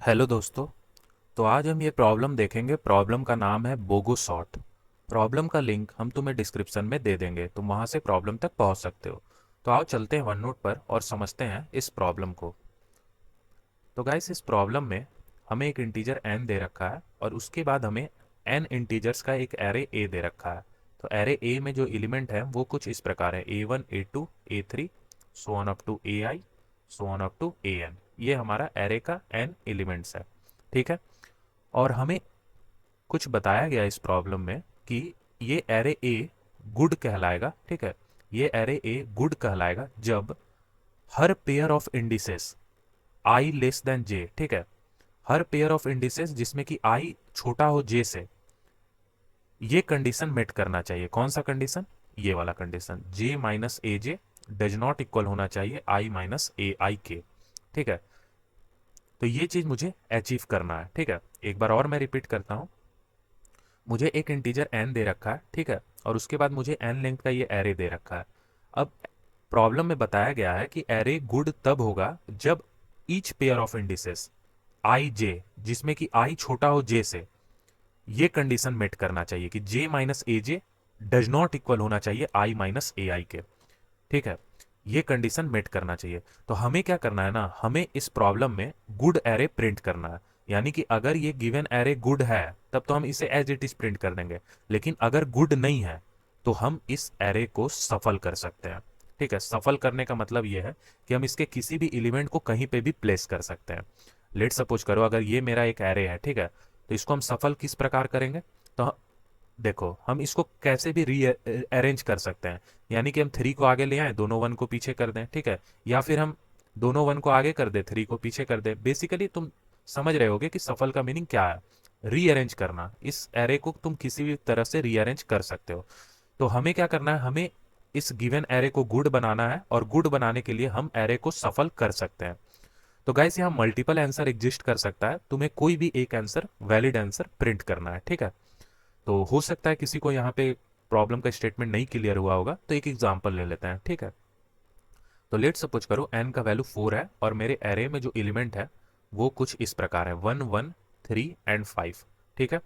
Hello दोस्तों। तो आज हम ये प्रॉब्लम देखेंगे। प्रॉब्लम का नाम है बोगो सॉर्ट। प्रॉब्लम का लिंक हम तुम्हें डिस्क्रिप्शन में दे देंगे, तुम वहाँ से प्रॉब्लम तक पहुँच सकते हो। तो आओ चलते हैं वन नोट पर और समझते हैं इस प्रॉब्लम को। तो गाइस, इस प्रॉब्लम में हमें एक इंटीजर n दे रखा है और उसके बाद हमें n इंटीजर्स का एक एरे a दे रखा है। तो एरे a में जो एलिमेंट है वो कुछ इस प्रकार है: a1 a2 a3 so on up to ai so on up to an। ये हमारा एरे का n एलिमेंट्स है। ठीक है। और हमें कुछ बताया गया इस प्रॉब्लम में कि ये एरे ए गुड कहलाएगा। ठीक है। ये एरे ए गुड कहलाएगा जब हर pair of indices i less than j. ठीक है। हर पेयर ऑफ इंडिसेस जिसमें कि आई छोटा हो जे से, ये कंडीशन मेट करना चाहिए। कौन सा कंडीशन? ये वाला condition, J minus a j does not equal होना चाहिए आई माइनस ए आई के। ठीक है। तो ये चीज मुझे अचीव करना है। ठीक है। एक बार और मैं रिपीट करता हूं। मुझे एक इंटीजर n दे रखा है। ठीक है। और उसके बाद मुझे n लेंथ का ये एरे दे रखा है। अब प्रॉब्लम में बताया गया है कि एरे गुड तब होगा जब ईच पेयर ऑफ इंडिसेस आई जे, जिसमें कि आई छोटा हो जे से, ये कंडीशन मेट करना चाहिए कि j minus a j does not equal होना चाहिए आई माइनस ए आई के। ठीक है। ये कंडीशन मेट करना चाहिए। तो हमें क्या करना है ना, हमें इस प्रॉब्लम में गुड एरे प्रिंट करना है। यानी कि अगर ये गिवन एरे गुड है तब तो हम इसे एज इट इज प्रिंट कर देंगे, लेकिन अगर गुड नहीं है तो हम इस एरे को सफल कर सकते हैं। ठीक है। सफल करने का मतलब ये है कि हम इसके किसी भी एलिमेंट को कहीं पे भी प्लेस कर सकते हैं। लेट सपोज करो अगर ये मेरा एक एरे है। ठीक है। तो इसको हम सफल किस प्रकार करेंगे? तो देखो, हम इसको कैसे भी री अरेंज कर सकते हैं। यानी कि हम 3 को आगे ले आए, दोनों 1 को पीछे कर दें। ठीक है। या फिर हम दोनों 1 को आगे कर दें, 3 को पीछे कर दें। बेसिकली तुम समझ रहे होगे कि सफल का मीनिंग क्या है। रीअरेंज करना। इस एरे को तुम किसी भी तरह से रीअरेंज कर सकते हो। तो हमें क्या करना है, हमें इस गिवन एरे को गुड बनाना है और गुड बनाने के लिए हम एरे को सफल कर सकते हैं। तो गाइस, यहाँ मल्टीपल आंसर एग्जिस्ट कर सकता है, तुम्हें कोई भी एक आंसर, वैलिड आंसर प्रिंट करना है। ठीक है। तो हो सकता है किसी को यहाँ पे प्रॉब्लम का स्टेटमेंट नहीं क्लियर हुआ होगा, तो एक एग्जांपल ले लेते हैं। ठीक है। तो लेट सपोज करो n का वैल्यू 4 है और मेरे एरे में जो एलिमेंट है वो कुछ इस प्रकार है: 1 1 3 एंड 5। ठीक है।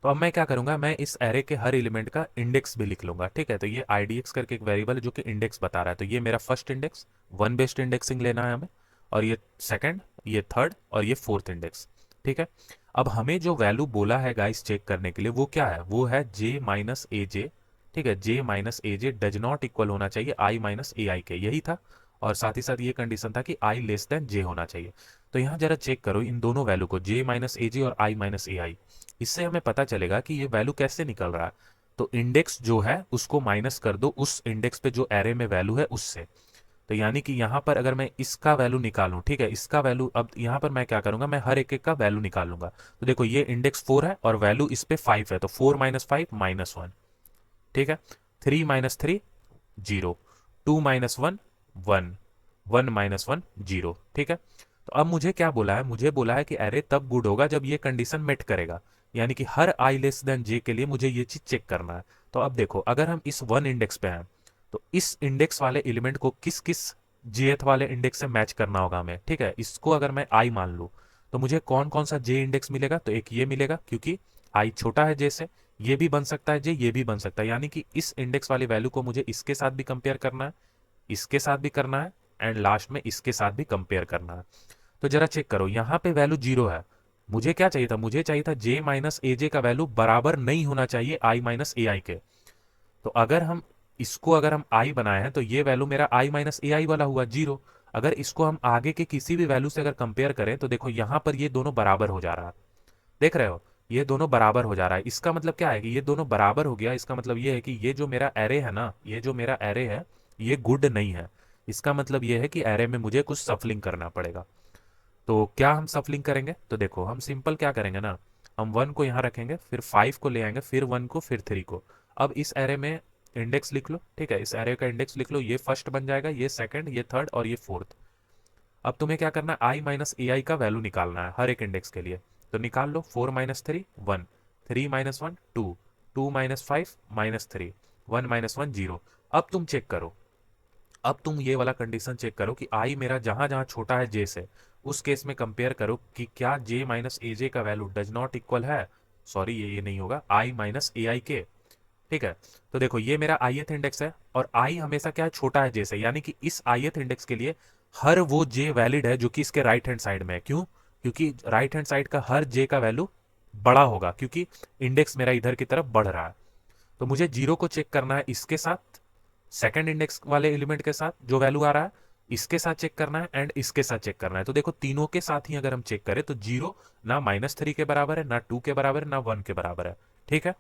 तो अब मैं क्या करूंगा, मैं इस एरे के हर एलिमेंट का इंडेक्स भी लिख लूंगा। ठीक है। तो ये IDX करके एक वेरिएबल है जो कि इंडेक्स बता रहा है। तो ये मेरा first index, one based indexing लेना है हमें, और ये सेकंड, ये थर्ड और ये फोर्थ इंडेक्स। ठीक है। अब हमें जो वैल्यू बोला है गाइस चेक करने के लिए वो क्या है? वो है जे माइनस ए जे। ठीक है। J minus a j does not equal होना चाहिए आई माइनस ए आई के, यही था। और साथ ही साथ ये कंडीशन था कि आई लेस देन जे होना चाहिए। तो यहाँ जरा चेक करो इन दोनों वैल्यू को, जे माइनस ए जे और आई माइनस ए आई। इससे हमें पता चलेगा कि ये वैल्यू कैसे निकल रहा है। तो इंडेक्स जो है उसको माइनस कर दो उस इंडेक्स पे जो एरे में वैल्यू है उससे। तो यानी कि यहाँ पर अगर मैं इसका वैल्यू निकालूं, ठीक है, इसका वैल्यू, अब यहाँ पर मैं क्या करूंगा, मैं हर एक एक का वैल्यू निकाल लूंगा। तो देखो ये इंडेक्स 4 है और वैल्यू इस पे 5 है, तो 4 माइनस 5 माइनस 1। ठीक है। 3 minus 3 zero, 2 minus 1 1, 1 minus 1 zero. ठीक है। तो अब मुझे क्या बोला है, मुझे बोला है कि एरे तब गुड होगा जब ये कंडीशन मेट करेगा। यानी कि हर आई लेस देन जे के लिए मुझे ये चीज चेक करना है। तो अब देखो, अगर हम इस 1 इंडेक्स पे हैं तो इस इंडेक्स वाले एलिमेंट को किस किस जेथ वाले इंडेक्स से मैच करना होगा हमें। ठीक है। इसको अगर मैं आई मान लूँ तो मुझे कौन कौन सा जे इंडेक्स मिलेगा? तो एक ये मिलेगा क्योंकि आई छोटा है जे से। ये भी बन सकता है जे, ये भी बन सकता है। यानी कि इस इंडेक्स वाली वैल्यू को मुझे इसके साथ भी कंपेयर करना है, इसके साथ भी करना है, एंड लास्ट में इसके साथ भी कंपेयर करना है। तो जरा चेक करो, यहाँ पे वैल्यू जीरो है। मुझे क्या चाहिए था? मुझे चाहिए था जे माइनस ए जे का वैल्यू बराबर नहीं होना चाहिए आई माइनस ए आई के। तो अगर हम इसको, अगर हम आई बनाए हैं तो ये वैल्यू मेरा आई माइनस ए आई वाला हुआ जीरो। अगर इसको हम आगे के किसी भी वैल्यू से अगर कंपेयर करें तो देखो यहाँ पर ये दोनों बराबर हो जा रहा है। देख रहे हो, ये दोनों बराबर हो जा रहा है। इसका मतलब क्या है कि ये दोनों बराबर हो गया। इसका मतलब ये है कि ये जो मेरा एरे है ना, ये जो मेरा एरे है ये गुड नहीं है। इसका मतलब ये है कि एरे में मुझे कुछ सफलिंग करना पड़ेगा। तो क्या हम सफलिंग करेंगे? तो देखो हम सिंपल क्या करेंगे ना, हम 1 को यहाँ रखेंगे, फिर 5 को ले आएंगे, फिर 1 को, फिर 3 को। अब इस एरे में इंडेक्स लिख लो। ठीक है। इस एरे का इंडेक्स लिख लो। ये फर्स्ट बन जाएगा, ये सेकंड, ये थर्ड और ये फोर्थ। अब तुम्हें क्या करना है, आई माइनस ए आई का वैल्यू निकालना है हर एक इंडेक्स के लिए। तो निकाल लो। 4 minus 3 1, 3 minus 1 2, 2 minus 5 minus 3, 1 minus 1 zero. अब तुम चेक करो, अब तुम ये वाला कंडीशन चेक करो कि आई मेरा जहां जहां छोटा है जे से उस केस में कंपेयर करो कि क्या j माइनस ए जे का वैल्यू डज नॉट इक्वल है, सॉरी ये नहीं होगा, i माइनस ए आई के। ठीक है, तो देखो ये मेरा ith इंडेक्स है और i हमेशा क्या है, छोटा है j से, यानी कि इस ith इंडेक्स के लिए हर वो j वैलिड है जो कि इसके राइट हैंड साइड में है। क्यों? क्योंकि राइट हैंड साइड का हर j का वैल्यू बड़ा होगा, क्योंकि इंडेक्स मेरा इधर की तरफ बढ़ रहा है। तो मुझे जीरो को चेक करना है इसके साथ, सेकंड इंडेक्स वाले एलिमेंट के साथ जो वैल्यू आ रहा है, इसके साथ चेक करना है एंड इसके साथ चेक करना है। तो देखो तीनों के साथ ही अगर हम चेक करें तो जीरो ना -3 के बराबर है, ना 2 के बराबर है, ना 1 के बराबर है। ठीक है,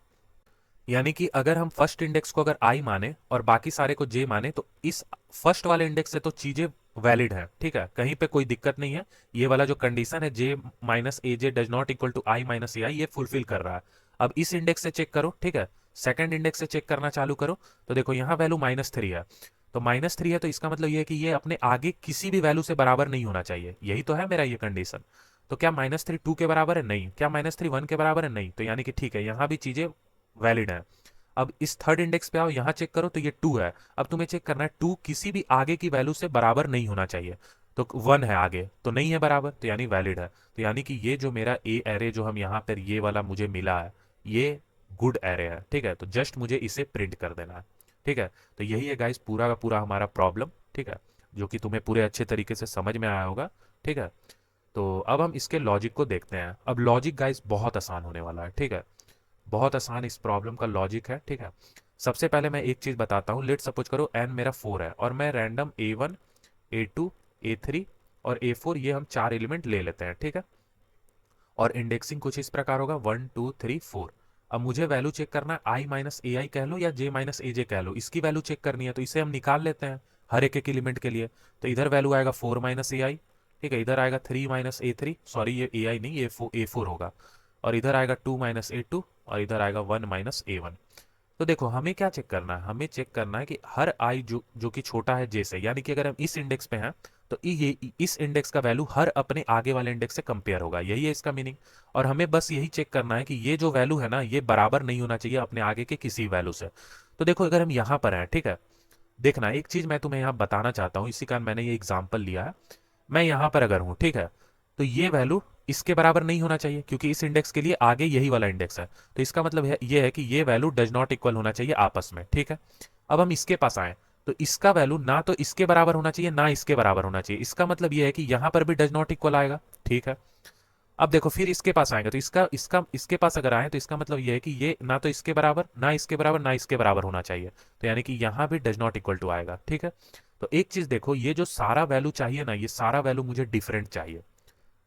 यानी कि अगर हम फर्स्ट इंडेक्स को अगर आई माने और बाकी सारे को जे माने तो इस फर्स्ट वाले इंडेक्स से तो चीजें वैलिड है। ठीक है, कहीं पे कोई दिक्कत नहीं है, ये वाला जो कंडीशन है j minus a j does not equal to i minus a i, ये फुलफिल कर रहा है। अब इस इंडेक्स से चेक करो, ठीक है, सेकंड इंडेक्स से चेक करना चालू करो, तो देखो यहाँ वैल्यू -3 है। तो -3 है तो इसका मतलब ये है कि ये अपने आगे किसी भी वैल्यू से बराबर नहीं होना चाहिए, यही तो है मेरा ये कंडीशन। तो क्या -3 2 के बराबर है? नहीं। क्या -3 1 के बराबर है? नहीं। तो यानी कि ठीक है, यहाँ भी चीजें वैलिड है। अब इस थर्ड इंडेक्स पे आओ, यहां चेक करो तो ये 2 है। अब तुम्हें चेक करना है 2 किसी भी आगे की वैल्यू से बराबर नहीं होना चाहिए। तो 1 है आगे, तो नहीं है बराबर, तो यानी वैलिड है। तो यानी कि ये जो मेरा ए एरे जो हम यहाँ पर ये वाला मुझे मिला है, ये गुड एरे है। ठीक है, तो जस्ट मुझे इसे प्रिंट कर देना है। ठीक है, तो यही है गाइस पूरा का पूरा हमारा प्रॉब्लम। ठीक है, जो कि तुम्हें पूरे अच्छे तरीके से समझ में आया होगा। ठीक है, तो अब हम इसके लॉजिक को देखते हैं। अब लॉजिक गाइस बहुत आसान होने वाला है। ठीक है, बहुत आसान इस प्रॉब्लम का लॉजिक है। ठीक है, सबसे पहले मैं एक चीज बताता हूँ। लेट सपोज करो n मेरा 4 है और मैं रैंडम a1 a2 a3 और a4 ये हम चार एलिमेंट ले लेते हैं। ठीक है, और इंडेक्सिंग कुछ इस प्रकार होगा 1 2 3 4। अब मुझे वैल्यू चेक करना है i माइनस ए आई कह लो या j माइनस ए जे कह लो, इसकी वैल्यू चेक करनी है। तो इसे हम निकाल लेते हैं हर एक एलिमेंट के लिए। तो इधर वैल्यू आएगा 4 माइनस ए आई, ठीक है, इधर आएगा 3 माइनस ए थ्री, सॉरी ये ए आई नहीं, ये ए फोर होगा, और इधर आएगा 2 माइनस ए टू, और इधर आएगा 1 माइनस ए वन। तो देखो हमें क्या चेक करना है, हमें चेक करना है कि हर आई जो कि छोटा है जे से, यानी कि अगर हम इस इंडेक्स पे हैं तो ये इस इंडेक्स का वैल्यू हर अपने आगे वाले इंडेक्स से कंपेयर होगा, यही है इसका मीनिंग। और हमें बस यही चेक करना है कि ये जो वैल्यू है ना, ये बराबर नहीं होना चाहिए अपने आगे के किसी वैल्यू से। तो देखो अगर हम यहाँ पर हैं, ठीक है, देखना एक चीज मैं तुम्हें यहाँ बताना चाहता हूँ, इसी कारण मैंने ये एग्जाम्पल लिया है। मैं यहाँ पर अगर हूँ, ठीक है, तो ये वैल्यू इसके बराबर नहीं होना चाहिए क्योंकि इस इंडेक्स के लिए आगे यही वाला इंडेक्स है। तो इसका मतलब ये है कि ये वैल्यू डज नॉट इक्वल होना चाहिए आपस में। ठीक है, अब हम इसके पास आए तो इसका वैल्यू ना तो इसके बराबर होना चाहिए ना इसके बराबर होना चाहिए। इसका मतलब ये है कि यहां पर भी डज नॉट इक्वल आएगा। ठीक है, अब देखो फिर इसके पास आएंगे तो इसका इसका इसके पास अगर आए तो इसका मतलब ये है कि ये ना तो इसके बराबर ना इसके बराबर ना इसके बराबर होना चाहिए। तो यानी कि यहां भी डज नॉट इक्वल टू आएगा। ठीक है, तो एक चीज देखो, ये जो सारा वैल्यू चाहिए ना, ये सारा वैल्यू मुझे डिफरेंट चाहिए,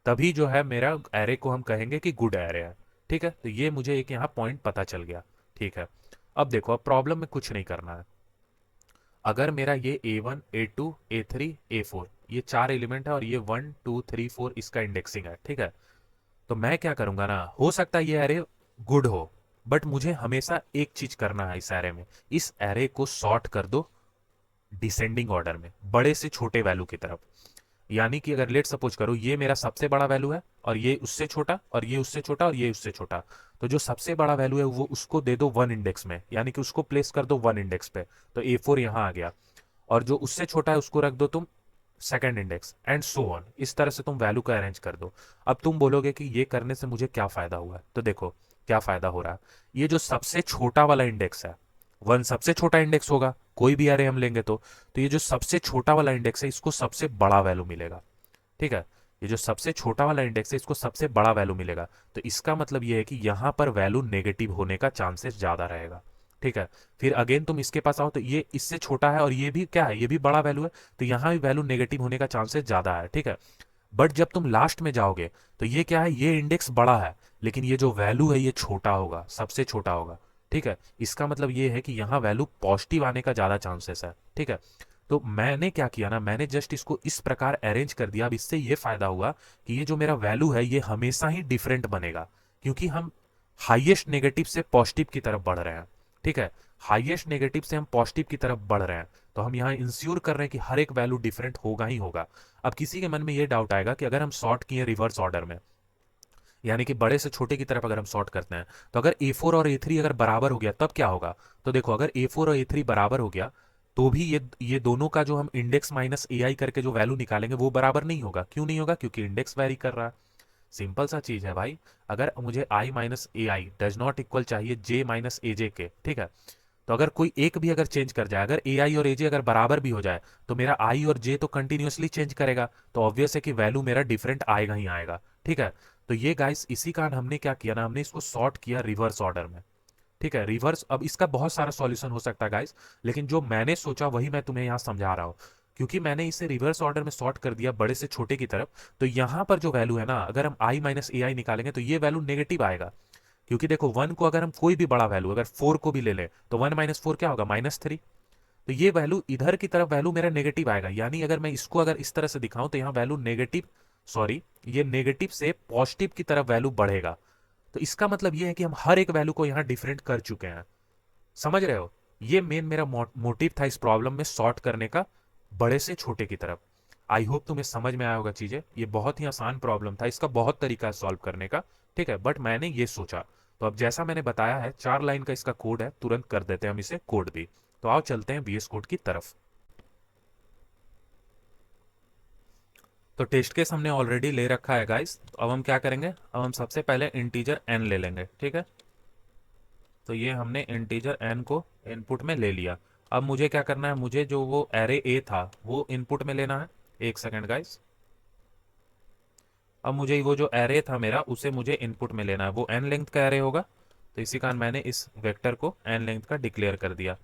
तभी जो है मेरा एरे को हम कहेंगे कि गुड एरे है। ठीक है, तो ये मुझे एक यहाँ पॉइंट पता चल गया। ठीक है, अब देखो अब प्रॉब्लम में कुछ नहीं करना है। अगर मेरा ये a1 a2 a3 a4 ये चार एलिमेंट है और ये 1 2 3 4 इसका इंडेक्सिंग है। ठीक है, तो मैं क्या करूंगा ना, हो सकता है ये एरे गुड हो, बट मुझे हमेशा एक चीज करना है इस एरे में, इस एरे को सॉर्ट कर दो डिसेंडिंग ऑर्डर में, बड़े से छोटे वैल्यू की तरफ। यानी कि अगर लेट सपोज करो ये मेरा सबसे बड़ा वैल्यू है और ये उससे छोटा और ये उससे छोटा और ये उससे छोटा, तो जो सबसे बड़ा वैल्यू है वो उसको दे दो 1 इंडेक्स में, यानी कि उसको प्लेस कर दो 1 इंडेक्स पे। तो a4 यहाँ आ गया, और जो उससे छोटा है उसको रख दो तुम second index, and so on. इस तरह से तुम वैल्यू को अरेंज कर दो। अब तुम बोलोगे कि ये करने से मुझे क्या फायदा हुआ है, तो देखो क्या फायदा हो रहा है। ये जो सबसे छोटा वाला इंडेक्स है, 1 सबसे छोटा इंडेक्स होगा, कोई भी अरे हम लेंगे तो ये जो सबसे छोटा वाला इंडेक्स है इसको सबसे बड़ा वैल्यू मिलेगा। ठीक है, ये जो सबसे छोटा वाला इंडेक्स है इसको सबसे बड़ा वैल्यू मिलेगा। तो इसका मतलब ये है कि यहां पर वैल्यू नेगेटिव होने का चांसेस ज्यादा रहेगा। ठीक है, फिर अगेन तुम इसके पास आओ तो ये इससे छोटा है और ये भी क्या है, ये भी बड़ा वैल्यू है, तो यहां भी वैल्यू नेगेटिव होने का चांसेस ज्यादा है। ठीक है, बट जब तुम लास्ट में जाओगे तो ये क्या है, ये इंडेक्स बड़ा है लेकिन ये जो वैल्यू है ये छोटा होगा, सबसे छोटा होगा। ठीक है, इसका मतलब ये है कि यहाँ वैल्यू पॉजिटिव आने का ज्यादा चांसेस है। ठीक है, तो मैंने क्या किया ना, मैंने जस्ट इसको इस प्रकार अरेंज कर दिया। अब इससे ये फायदा हुआ कि ये जो मेरा वैल्यू है ये हमेशा ही डिफरेंट बनेगा, क्योंकि हम हाईएस्ट नेगेटिव से पॉजिटिव की तरफ बढ़ रहे हैं। ठीक है, हाईएस्ट नेगेटिव से हम पॉजिटिव की तरफ बढ़ रहे हैं, तो हम यहाँ इंश्योर कर रहे हैं कि हर एक वैल्यू डिफरेंट होगा ही होगा। अब किसी के मन में ये डाउट आएगा कि अगर हम सॉर्ट किए रिवर्स ऑर्डर में, यानी कि बड़े से छोटे की तरफ अगर हम सॉर्ट करते हैं, तो अगर a4 और a3 अगर बराबर हो गया तब क्या होगा। तो देखो अगर a4 और a3 बराबर हो गया तो भी ये दोनों का जो हम इंडेक्स माइनस ए आई करके जो वैल्यू निकालेंगे वो बराबर नहीं होगा। क्यों नहीं होगा? क्योंकि इंडेक्स वेरी कर रहा है। सिंपल सा चीज़ है भाई। अगर मुझे i minus a i does not equal चाहिए जे माइनस ए जे के, ठीक है, तो अगर कोई एक भी अगर चेंज कर जाए, अगर ए आई और ए जे अगर बराबर भी हो जाए, तो मेरा आई और जे तो कंटिन्यूसली चेंज करेगा, तो ऑब्वियस है कि वैल्यू मेरा डिफरेंट आएगा ही आएगा। ठीक है, तो ये गाइस इसी कारण हमने क्या किया ना, हमने इसको सॉर्ट किया रिवर्स ऑर्डर में। ठीक है, रिवर्स। अब इसका बहुत सारा सॉल्यूशन हो सकता है गाइस, लेकिन जो मैंने सोचा वही मैं तुम्हें यहाँ समझा रहा हूँ। क्योंकि मैंने इसे रिवर्स ऑर्डर में सॉर्ट कर दिया बड़े से छोटे की तरफ, तो यहाँ पर जो वैल्यू है ना, अगर हम आई माइनस ए आई निकालेंगे तो ये वैल्यू नेगेटिव आएगा। क्योंकि देखो, वन को अगर हम कोई भी बड़ा वैल्यू, अगर फोर को भी ले लें, तो वन माइनस फोर क्या होगा? Minus three. तो ये वैल्यू इधर की तरफ वैल्यू मेरा नेगेटिव आएगा। यानी अगर मैं इसको अगर इस तरह से दिखाऊं तो यहाँ वैल्यू नेगेटिव, सॉरी, ये नेगेटिव से पॉजिटिव की तरफ वैल्यू बढ़ेगा। तो इसका मतलब ये है कि हम हर एक वैल्यू को यहाँ डिफरेंट कर चुके हैं। समझ रहे हो? ये मेन मेरा मोटिव था इस प्रॉब्लम में सॉर्ट करने का, बड़े से छोटे की तरफ। आई होप तुम्हें समझ में आया होगा चीजें। ये बहुत ही आसान प्रॉब्लम था, इसका बहुत तरीका है सॉल्व करने का। ठीक है, बट मैंने ये सोचा। तो अब जैसा मैंने बताया है, 4 लाइन का इसका कोड है, तुरंत कर देते हैं हम इसे कोड भी। तो आओ चलते हैं वीएस कोड की तरफ। तो टेस्ट केस हमने ऑलरेडी ले रखा है गाइस। तो अब हम क्या करेंगे, अब हम सबसे पहले इंटीजर एन ले लेंगे। ठीक है, तो ये हमने इंटीजर एन को इनपुट में ले लिया। अब मुझे क्या करना है, मुझे जो वो एरे ए था वो इनपुट में लेना है। एक सेकेंड गाइस। अब मुझे वो जो एरे था मेरा, उसे मुझे इनपुट में लेना है। वो एन लेंथ का एरे होगा, तो इसी कारण मैंने इस वेक्टर को एन लेंथ का डिक्लेयर कर दिया।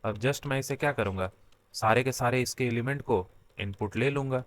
अब जस्ट मैं इसे क्या करूँगा, सारे के सारे इसके एलिमेंट को इनपुट ले लूँगा।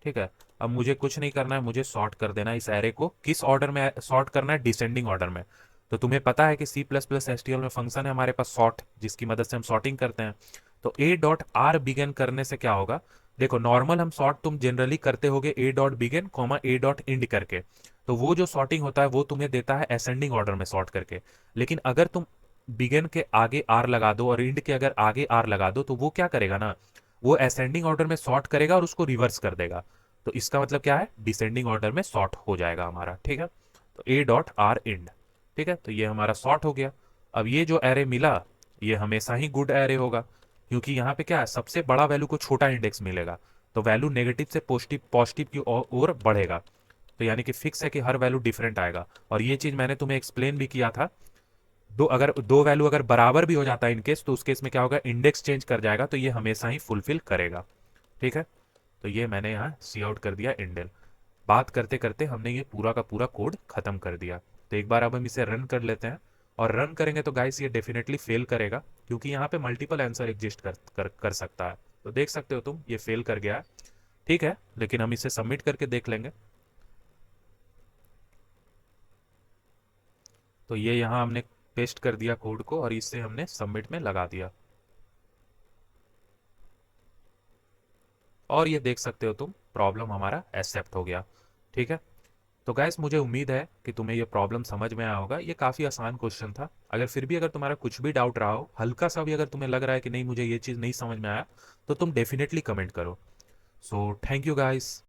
ठीक है, अब मुझे कुछ नहीं करना है, मुझे सॉर्ट कर देना है इस एरे को। किस ऑर्डर में सॉर्ट करना है? डिसेंडिंग ऑर्डर में। तो तुम्हें पता है कि C plus plus S T L में फंक्शन है हमारे पास सॉर्ट, जिसकी मदद से हम सॉर्टिंग करते हैं। तो ए डॉट आर बिगन करने से क्या होगा, देखो नॉर्मल हम सॉर्ट तुम जनरली करते होगे A dot begin comma A dot end करके। तो वो जो सॉर्टिंग होता है वो तुम्हें देता है असेंडिंग ऑर्डर में सॉर्ट करके। लेकिन अगर तुम बिगिन के आगे आर लगा दो और इंड के अगर आगे आर लगा दो, तो वो क्या करेगा ना, वो असेंडिंग ऑर्डर में सॉर्ट करेगा और उसको रिवर्स कर देगा। तो इसका मतलब क्या है, डिसेंडिंग ऑर्डर में सॉर्ट हो जाएगा हमारा। ठीक है, तो ए डॉट आर इंड। ठीक है, तो ये हमारा सॉर्ट हो गया। अब ये जो एरे मिला, ये हमेशा ही गुड एरे होगा, क्योंकि यहाँ पे क्या है, सबसे बड़ा वैल्यू को छोटा इंडेक्स मिलेगा। तो वैल्यू नेगेटिव से पॉजिटिव पॉजिटिव की ओर बढ़ेगा। तो यानी कि फिक्स है कि हर वैल्यू डिफरेंट आएगा। और ये चीज मैंने तुम्हें एक्सप्लेन भी किया था। दो वैल्यू अगर बराबर भी हो जाता है इनकेस, तो उस केस में क्या होगा, इंडेक्स चेंज कर जाएगा, तो ये हमेशा ही फुलफिल करेगा। ठीक है, तो ये मैंने यहाँ सी आउट कर दिया इंडेल। बात करते करते हमने ये पूरा का पूरा कोड खत्म कर दिया। तो एक बार अब हम इसे रन कर लेते हैं। और रन करेंगे तो गाइस ये डेफिनेटली फेल करेगा, क्योंकि यहाँ पे मल्टीपल आंसर एग्जिस्ट कर सकता है। तो देख सकते हो तुम, ये फेल कर गया है। ठीक है, लेकिन हम इसे सबमिट करके देख लेंगे। तो ये यहाँ हमने पेस्ट कर दिया कोड को, और इससे हमने सबमिट में लगा दिया। और ये देख सकते हो तुम, प्रॉब्लम हमारा एक्सेप्ट हो गया। ठीक है, तो गैस मुझे उम्मीद है कि तुम्हें ये प्रॉब्लम समझ में आया होगा। ये काफ़ी आसान क्वेश्चन था। अगर फिर भी अगर तुम्हारा कुछ भी डाउट रहा हो, हल्का सा भी अगर तुम्हें लग रहा है कि नहीं मुझे ये चीज़ नहीं समझ में आया, तो तुम डेफिनेटली कमेंट करो। So thank you guys.